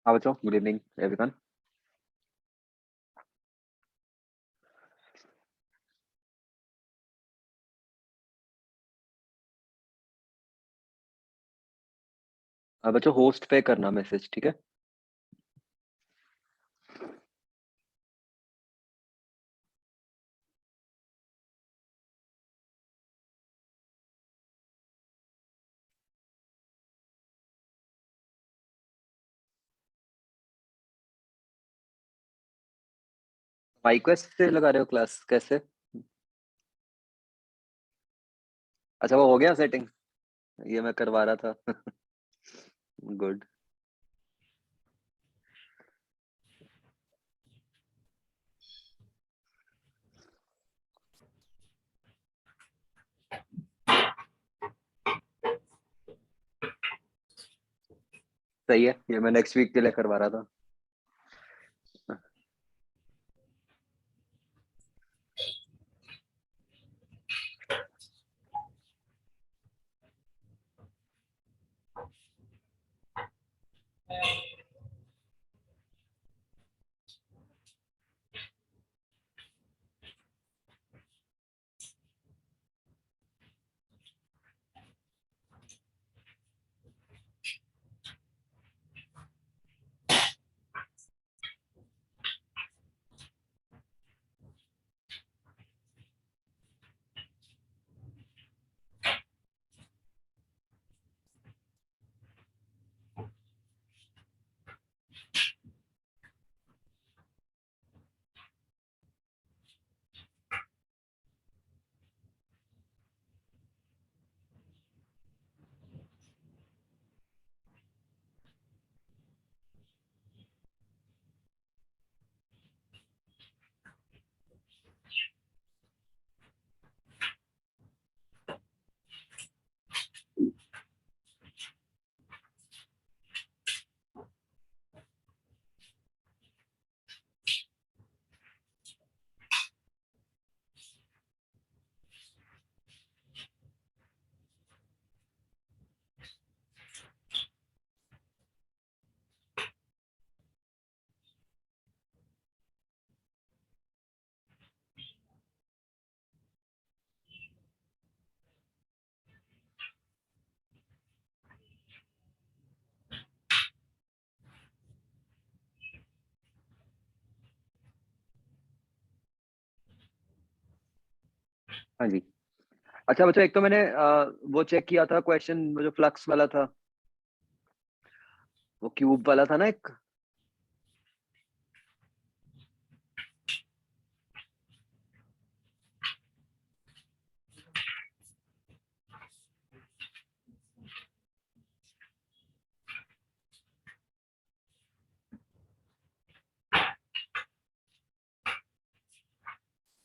हाँ बच्चों, good evening everyone. बच्चों होस्ट पे करना मैसेज, ठीक है। माइक्वेस्ट से लगा रहे हो क्लास कैसे? अच्छा, वो हो गया सेटिंग? ये मैं करवा रहा था। गुड। सही है, ये मैं नेक्स्ट वीक के लिए करवा रहा था। हाँ जी। अच्छा बच्चों, एक तो मैंने वो चेक किया था क्वेश्चन, वो जो फ्लक्स वाला था, वो क्यूब वाला था ना एक।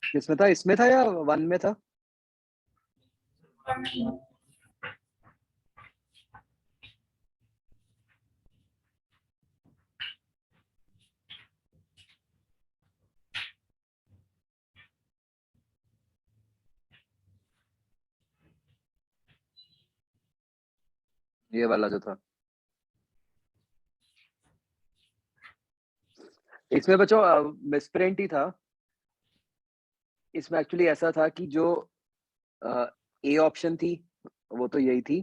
किसमें था, इसमें था या वन में था? ये वाला जो था। इसमें बच्चों मिसप्रिंट ही था। इसमें एक्चुअली ऐसा था कि जो ए ऑप्शन थी वो तो यही थी।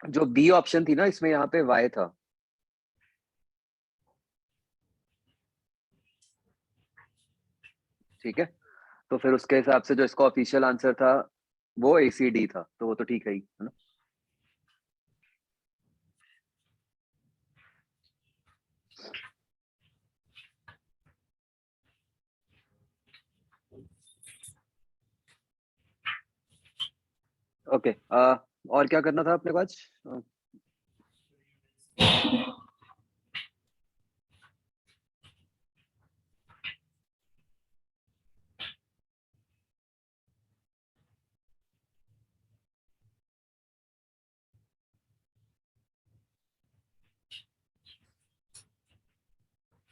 जो बी ऑप्शन थी ना, इसमें यहाँ पे वाई था। ठीक है, तो फिर उसके हिसाब से जो इसका ऑफिशियल आंसर था वो ACD था, तो वो तो ठीक है ही, है ना। ओके, और क्या करना था अपने पास?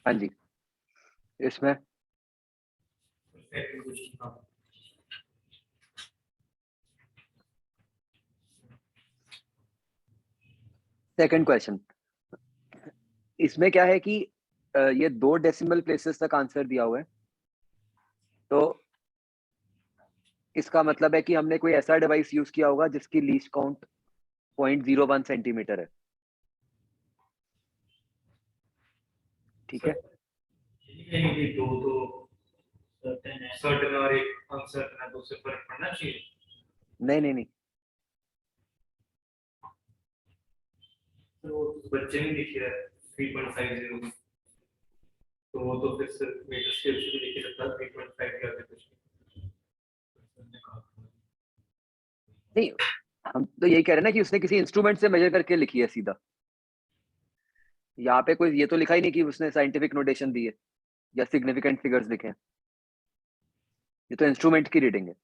हाँ जी, इसमें सेकंड क्वेश्चन। इसमें क्या है कि ये 2 डेसिमल प्लेसेस तक आंसर दिया हुआ है। तो इसका मतलब है कि हमने कोई ऐसा डिवाइस यूज किया होगा जिसकी लीस्ट काउंट 0.01 सेंटीमीटर है। ठीक है, ये दो तो सर्टेन और एक अनसर्टेन है, तो उससे फर्क पड़ना चाहिए। नहीं। तो बच्चे ने लिखी है 3.50, तो वो तो फिर सिर्फ मीटर स्केल से भी लिख सकता है 3.5 के आगे कुछ नहीं, हम तो यही कह रहे हैं ना कि उसने किसी इंस्ट्रूमेंट से मेजर करके लिखी है सीधा। यहाँ पे कोई ये तो लिखा ही नहीं कि उसने साइंटिफिक नोटेशन दी है या सिग्निफिकेंट फिगर्स लिखे हैं। ये तो इंस्ट्रूमेंट की रीडिंग है।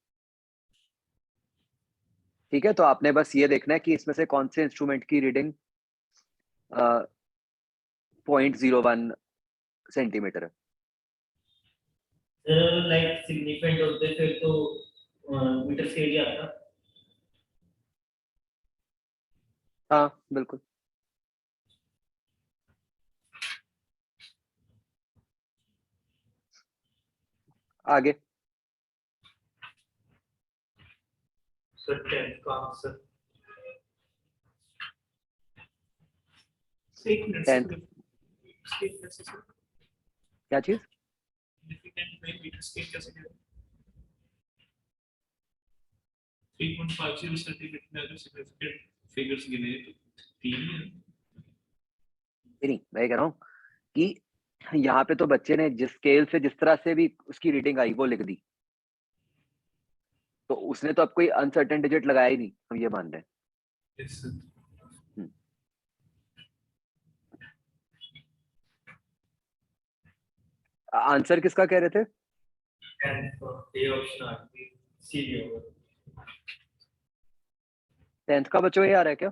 ठीक है, तो आपने बस ये देखना है कि इसमें से कौन से इंस्ट्रूमेंट की रीडिंग 0.01 सेंटीमीटर है। लाइक सिग्निफिकेंट होते फिर तो मीटर स्केल ही आता। हाँ बिल्कुल। आगे सर 10 का आंसर 1 मिनट से 10th क्या चीज? सिग्निफिकेंट में मीटर स्केल कैसे करें? 3.50 सेंटीमीटर में अगर सिग्निफिकेंट फिगर्स गिने तो 3 है। नहीं, मैं कह रहा हूँ कि यहाँ पे तो बच्चे ने जिस स्केल से जिस तरह से भी उसकी रीडिंग आई वो लिख दी, तो उसने तो अब कोई अनसर्टेन डिजिट लगाया ही नहीं, हम ये मान रहे हैं। Yes, आंसर किसका कह रहे थे? 10 ए ऑप्शन आ गई, सी भी होगा। 10th का बच्चों ये आ रहा है क्या?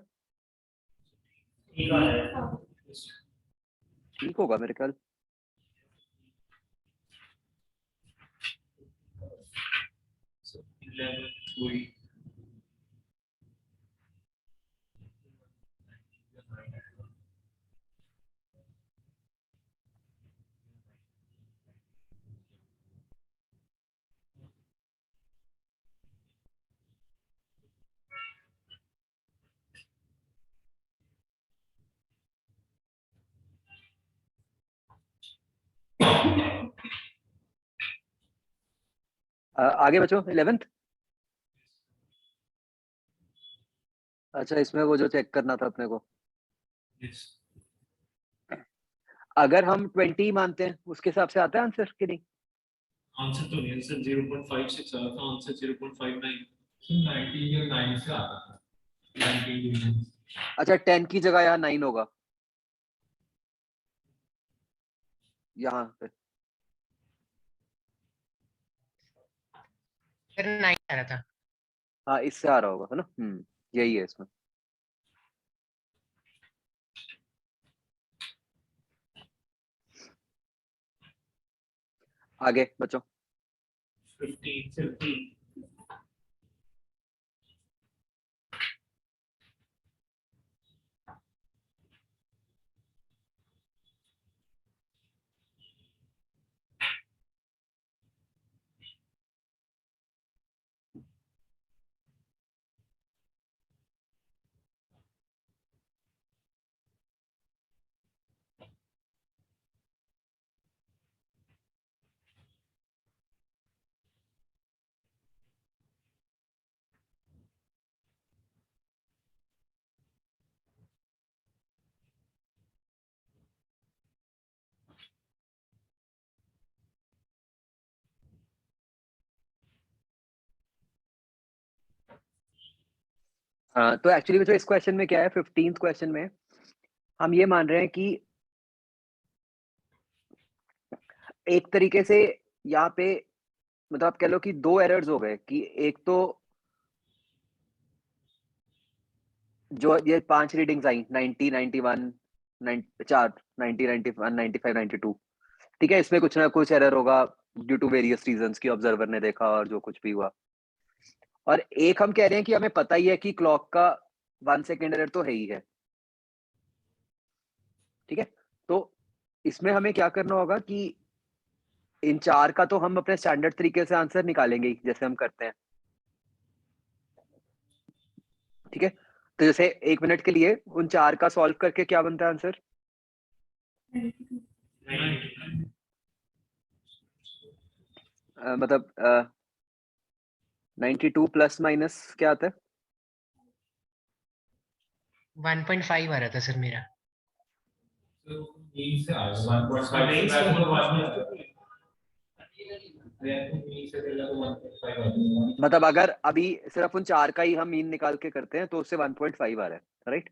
ठीक है, ठीक होगा मेरे ख्याल। so 11 हुई। आगे बच्चों 11th। अच्छा, इसमें वो जो चेक करना था अपने को, yes, अगर हम 20 मानते हैं उसके हिसाब से आता है आंसर कि नहीं? आंसर तो नहीं, आंसर 0.56 आया था, आंसर 0.59। 19 या 9 से आता था, 19 डिवीजन। अच्छा, 10 की जगह यहाँ 9 होगा यहाँ पे। फिर 9 आ रहा था। हाँ, इससे आ रहा होगा, है ना? यही है इसमें। आगे बच्चों 15 तो एक्चुअली बच्चों इस क्वेश्चन में क्या है, 15th क्वेश्चन में हम ये मान रहे हैं कि एक तरीके से यहाँ पे मतलब आप कह लो कि 2 एरर्स हो गए कि एक तो जो ये 5 रीडिंग्स आई 90, 91, 4, 90, 91, 95, 92। ठीक है, इसमें कुछ ना कुछ एरर होगा ड्यू टू वेरियस रीजंस की ऑब्जर्वर ने देखा और जो कुछ भी हुआ। और एक हम कह रहे हैं कि हमें पता ही है कि क्लॉक का 1 सेकेंड एरर तो है ही है। ठीक है, तो इसमें हमें क्या करना होगा कि इन 4 का तो हम अपने स्टैंडर्ड तरीके से आंसर निकालेंगे ही, जैसे हम करते हैं। ठीक है? तो जैसे 1 मिनट के लिए उन 4 का सॉल्व करके क्या बनता है आंसर? मतलब 92 प्लस माइनस क्या आता है? 1.5 आ रहा था सर मेरा। तो मीन से आ गया 1.5 नहीं से 1.5 मतलब अगर अभी सिर्फ उन 4 का ही हम मीन निकाल के करते हैं तो उससे 1.5 आ रहा है, राइट?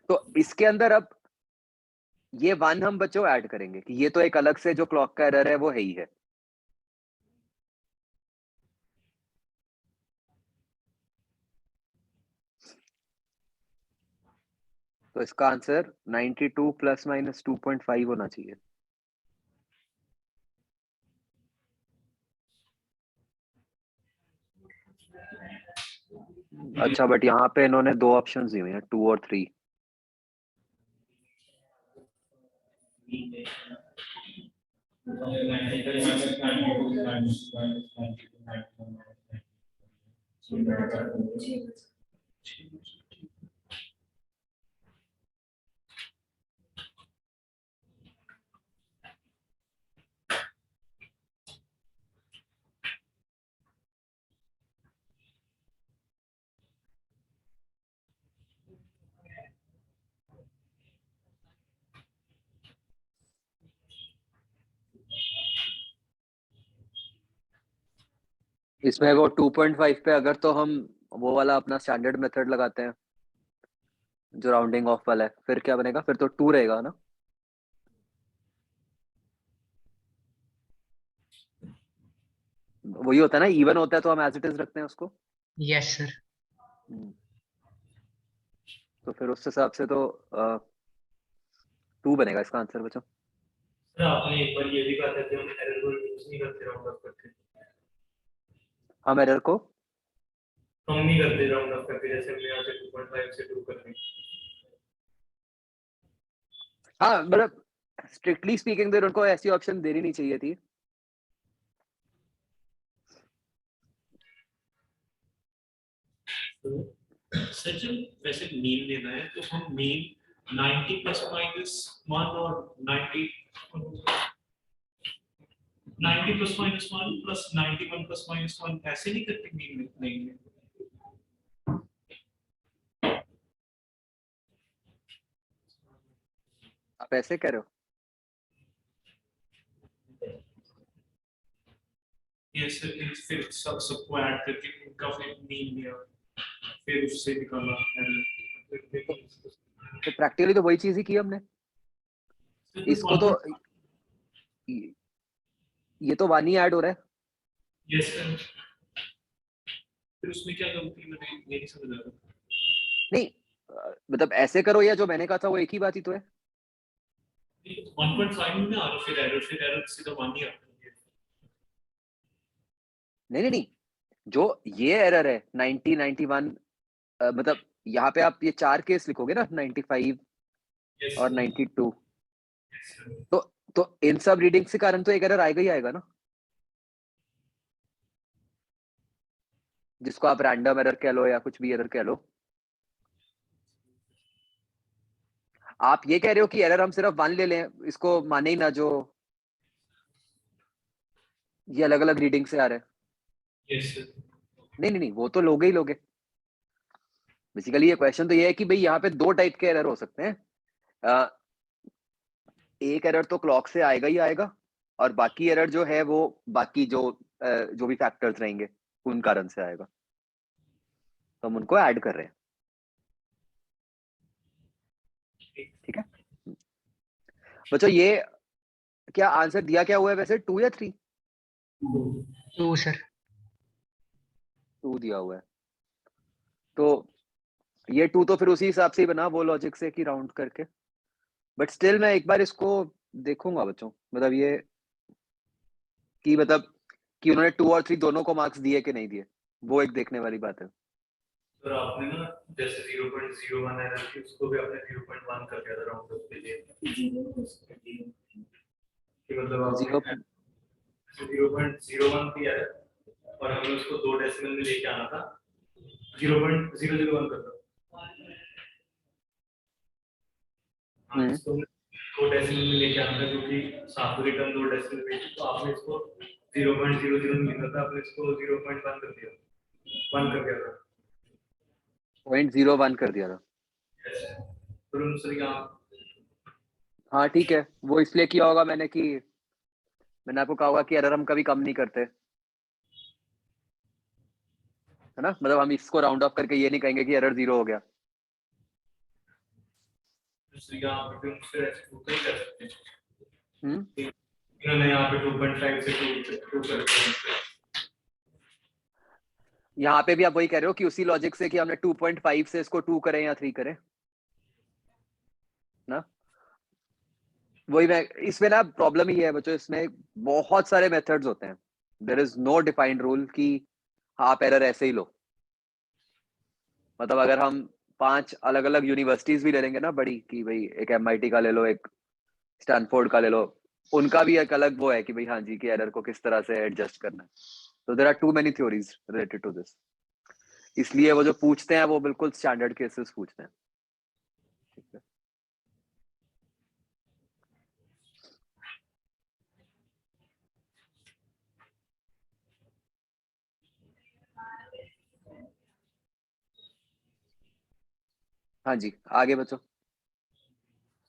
तो इसके अंदर अब ये 1 हम बच्चों ऐड करेंगे कि ये तो एक अलग से जो क्लॉक का एरर है वो है ही है। तो इसका आंसर 92 प्लस माइनस 2.5 होना चाहिए। अच्छा, बट यहाँ पे इन्होंने 2 ऑप्शंस दिए हुए हैं, 2 और 3। इसमें वो 2.5 पे अगर तो हम वो वाला अपना स्टैंडर्ड मेथड लगाते हैं जो राउंडिंग ऑफ वाला है, फिर क्या बनेगा? फिर तो 2 रहेगा ना? वही होता है ना, इवन होता है तो हम एज इट इज रखते हैं उसको। Yes sir. तो फिर उस हिसाब से तो 2 बनेगा इसका आंसर बच्चों। सर आपने एक बार ये भी कहा था कि हम एरर को यूज नहीं करते राउंड ऑफ करके। हम एरर को हम नहीं करते राउंड ऑफ करके, जैसे हमने यहाँ से 2.5 से 2 कर दी। हाँ, मतलब स्ट्रिक्टली स्पीकिंग तो उनको ऐसी ऑप्शन देनी नहीं चाहिए थी। सर जब वैसे मीन लेना है तो हम मीन 90 प्लस माइनस 1 और 90 plus minus 1 plus 91 plus minus 1 ऐसे नहीं करके मीन लेंगे। आप ऐसे कह रहे हो? ये सर फिर सबको ऐड करके उनका फिर मीन लिया, फिर उससे निकाला एरर। तो प्रैक्टिकली तो वही चीज ही की हमने। इसको तो ये तो 1 ही ऐड हो रहा है। यस सर, फिर उसमें क्या गलती मैंने ये नहीं समझ रहा। नहीं, मतलब ऐसे करो या जो मैंने कहा था वो एक ही बात ही तो है। 1.5 में आ रहा फिर एरर सीधा 1 ही आता है। नहीं नहीं नहीं, जो ये एरर है 90 91, मतलब यहाँ पे आप ये 4 केस लिखोगे ना, 95 यस और 92, सर। तो इन सब रीडिंग के कारण तो एक एरर आएगा ही आएगा ना, जिसको आप रैंडम एरर कह लो या कुछ भी एरर कह लो। आप ये कह रहे हो कि एरर हम सिर्फ 1 ले लें, इसको माने ही ना जो ये अलग अलग रीडिंग से आ रहे हैं। Yes sir. नहीं नहीं नहीं, वो तो लोगे ही लोगे। बेसिकली ये क्वेश्चन तो ये है कि भाई यहाँ पे 2 टाइप के एरर हो सकते हैं। एक एरर तो क्लॉक से आएगा ही आएगा, और बाकी एरर जो है वो बाकी जो भी फैक्टर्स रहेंगे उन कारण से आएगा, तो हम उनको ऐड कर रहे हैं। ठीक है बच्चों, ये क्या आंसर दिया क्या हुआ है वैसे, 2 या 3? 2 सर। 2 दिया हुआ है। तो ये 2 तो फिर उसी हिसाब से ही बना, वो लॉजिक से कि राउंड करके। बट स्टिल मैं एक बार इसको देखूंगा बच्चों, मतलब ये कि मतलब कि उन्होंने 2 और 3 दोनों को मार्क्स दिए कि नहीं दिए, वो एक देखने वाली बात है। सर आपने ना जैसे 0.01 एरर थी उसको भी आपने 0.1 कर दिया था राउंड ऑफ के लिए। कि मतलब आप 0 0.01 दिया है और हमें उसको 2 डेसिमल में लेके आना था 0.001 कर दो। हाँ, इसको 2 डेसिमल में लेके आना था क्योंकि सातों रिटर्न 2 डेसिमल में थी, तो आपने इसको 0.00 में लिखा था, आपने इसको 0.1 कर दिया, 1 कर दिया था। 0.01 कर दिया था। फिर उनसे यहाँ हाँ ठीक है, वो इसलिए किया होगा मैंने कि मैंने आपको कहा होगा कि एरर हम कभी कम नहीं करते, है ना? मतलब हम इसको राउंड ऑफ करके ये नहीं कहेंगे कि एरर 0 हो गया। दूसरी यहाँ पे उनसे एक्सक्लूड नहीं कर सकते। हम्म इन्होंने यहाँ पे 2.5 से 2 कर दिया। यहाँ पे भी आप वही कह रहे हो कि उसी लॉजिक से कि हमने 2.5 से इसको 2 करें या 3 करें ना। वही मैं इसमें ना प्रॉब्लम ही है बच्चों, इसमें बहुत सारे मेथड्स होते हैं, there is no defined rule कि आप एरर ऐसे ही लो। मतलब अगर हम 5 अलग अलग यूनिवर्सिटीज भी ले लेंगे ना बड़ी, कि भाई एक MIT का ले लो, एक स्टैनफोर्ड का ले लो, उनका भी एक अलग वो है कि भाई हाँ जी कि एरर को किस तरह से एडजस्ट करना है। तो there are too many theories related to this, इसलिए वो जो पूछते हैं वो बिल्कुल स्टैंडर्ड केसेस पूछते हैं। ठीक है, हाँ जी आगे बच्चों।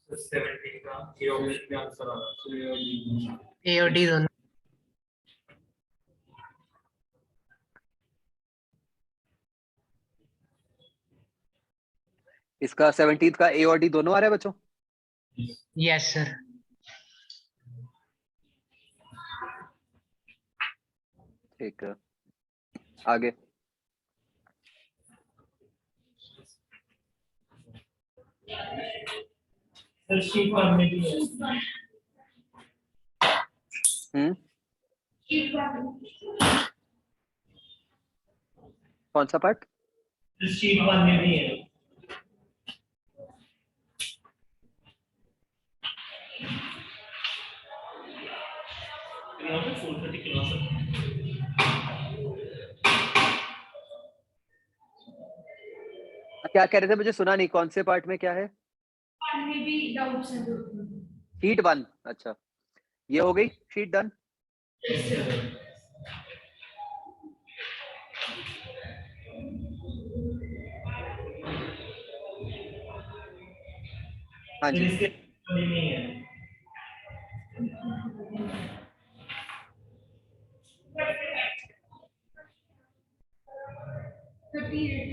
17 का ये ऑप्शन में आंसर आ रहा है। ए और डी दोनों। इसका 17 का A और D दोनों आ रहे हैं बच्चों? Yes sir. ठीक है, आगे। सर शीट 1 में भी है। कौन सा पार्ट? शीट 1 में भी है। यहाँ पे 430 क्लास है। क्या कह रहे थे, मुझे सुना नहीं, कौन से पार्ट में क्या है? में भी डाउट्स हैं। शीट 1, अच्छा ये हो गई शीट डन। हाँ जी इसके नहीं है।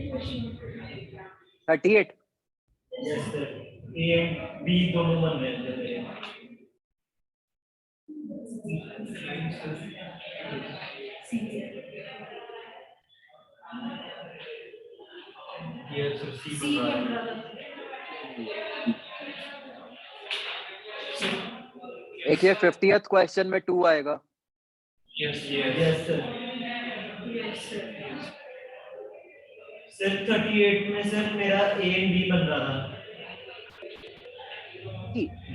Question 38। Yes sir, A B दोनों बन रहे हैं। यस सर, सी सी बन बन रहा रहा है। एक ये 50th क्वेश्चन में 2 आएगा। Yes sir. Yes sir. Sir 38 में सर मेरा ए एंड बी बन रहा था।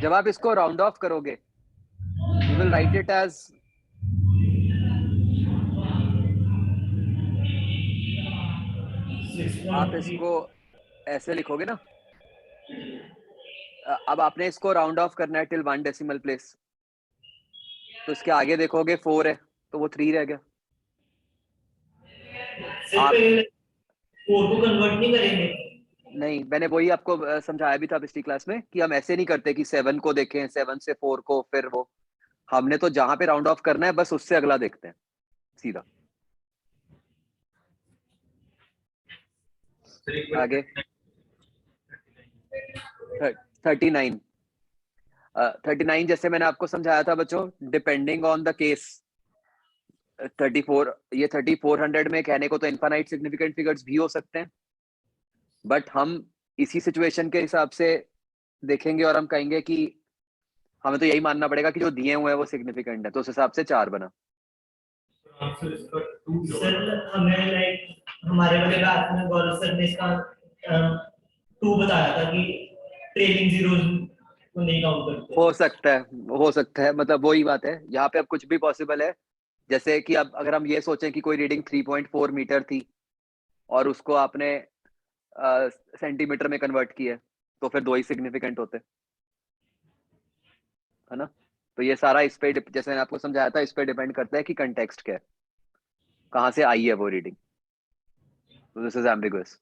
जब आप इसको राउंड ऑफ करोगे you will write it as, आप इसको ऐसे लिखोगे ना। अब आपने इसको राउंड ऑफ करना है टिल 1 डेसिमल प्लेस, तो इसके आगे देखोगे 4 है तो वो 3 रह गया। आप 4 को कन्वर्ट नहीं करेंगे? नहीं, मैंने वही आपको समझाया भी था पिछली क्लास में कि हम ऐसे नहीं करते कि 7 को देखें, 7 से 4 को, फिर वो हमने तो जहां पे राउंड ऑफ करना है बस उससे अगला देखते हैं सीधा। आगे 39। 39 जैसे मैंने आपको समझाया था बच्चों, डिपेंडिंग ऑन द केस 34, ये 3400 में कहने को तो इनफाइनाइट सिग्निफिकेंट फिगर्स भी हो सकते हैं, बट हम इसी सिचुएशन के हिसाब से देखेंगे और हम कहेंगे कि हमें तो यही मानना पड़ेगा कि जो दिए हुए हैं वो सिग्निफिकेंट है, तो उस हिसाब से 4 बना। सर हमें लाइक हमारे वाले क्लास में गौरव सर ने इसका 2 बताया था कि ट्रेलिंग जीरोस वो नहीं काउंट करते। हो सकता है, मतलब वही बात है, यहाँ पे अब कुछ भी पॉसिबल है। जैसे कि अब अगर हम ये सोचें कि कोई रीडिंग 3.4 मीटर थी और उसको आपने सेंटीमीटर में कन्वर्ट किया, तो फिर दो ही सिग्निफिकेंट होते, है ना। तो ये सारा इस पे जैसे मैंने आपको समझाया था, इस पे डिपेंड करता है कि कंटेक्स्ट क्या है, कहाँ से आई है वो रीडिंग। तो दिस इज एम्बिगुअस।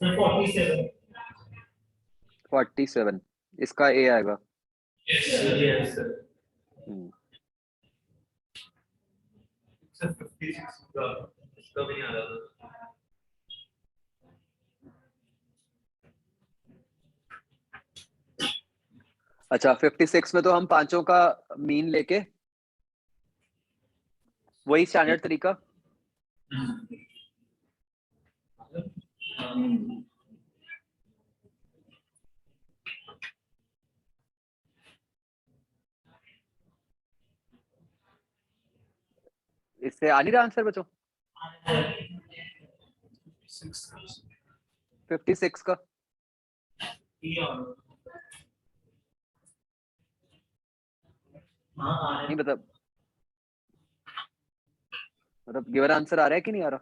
सर 47। 47 इसका ए आएगा। Yes sir. हम्म, सर 56 का इसका भी नहीं आ रहा था। अच्छा 56 में तो हम पांचों का मीन लेके, वही स्टैंडर्ड तरीका। इससे आ नहीं रहा आंसर बच्चों 56 का। नहीं मतलब गिवन आंसर आ रहा है कि नहीं आ रहा।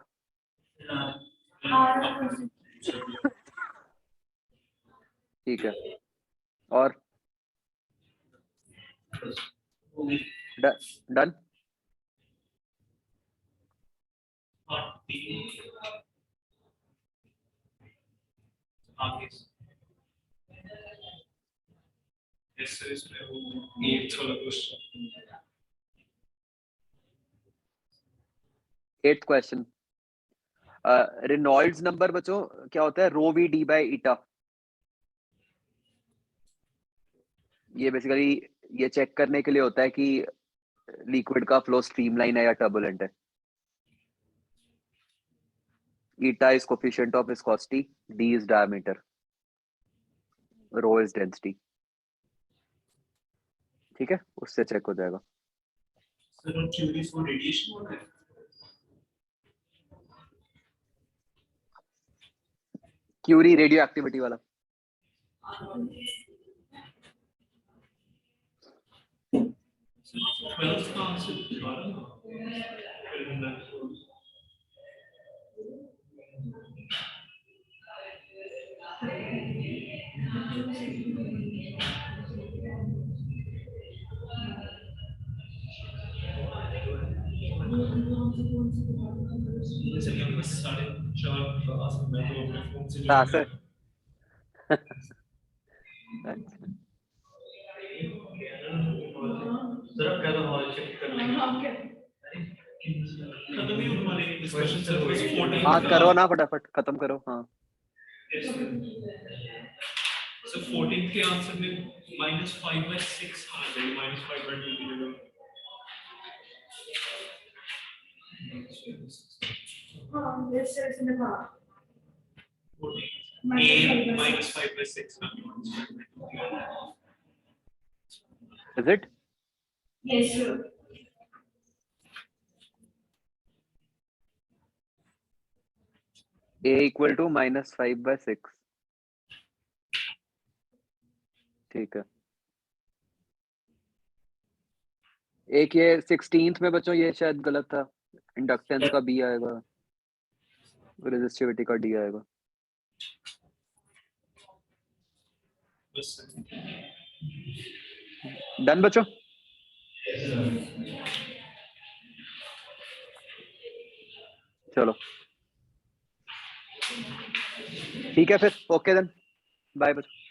ठीक है, और done. Eighth question, Reynolds number बच्चों क्या होता है, रो वी डी बाई ईटा। ये बेसिकली ये चेक करने के लिए होता है कि लिक्विड का फ्लो स्ट्रीमलाइन है या टर्बुलेंट है। Eta is coefficient of viscosity, D is diameter, rho is density. ठीक है, उससे चेक हो जाएगा। सर क्यूरीज फॉर रेडिएशन होता है। क्यूरी रेडियो एक्टिविटी वाला। ट्वेल्थ का आंसर कहाँ से। सर अब क्या तो हॉल शिफ्ट कर लेंगे। खत्म ही होने वाले हैं डिस्कशन सर, बस 14 हाँ का। करो ना, फटाफट खत्म करो। हाँ सर 14 के आंसर में -5/6 आ जाएगी, -5/2 की जगह। हाँ, this is in the car. 14 a -5/6 is it. Yes, sure. A equal to -5/6। ठीक है, एक ये 16th में बच्चों ये शायद गलत था, इंडक्टेंस का बी आएगा, रेजिस्टिविटी का डी आएगा। डन बच्चों। चलो ठीक है फिर, ओके देन, बाय बच्चों।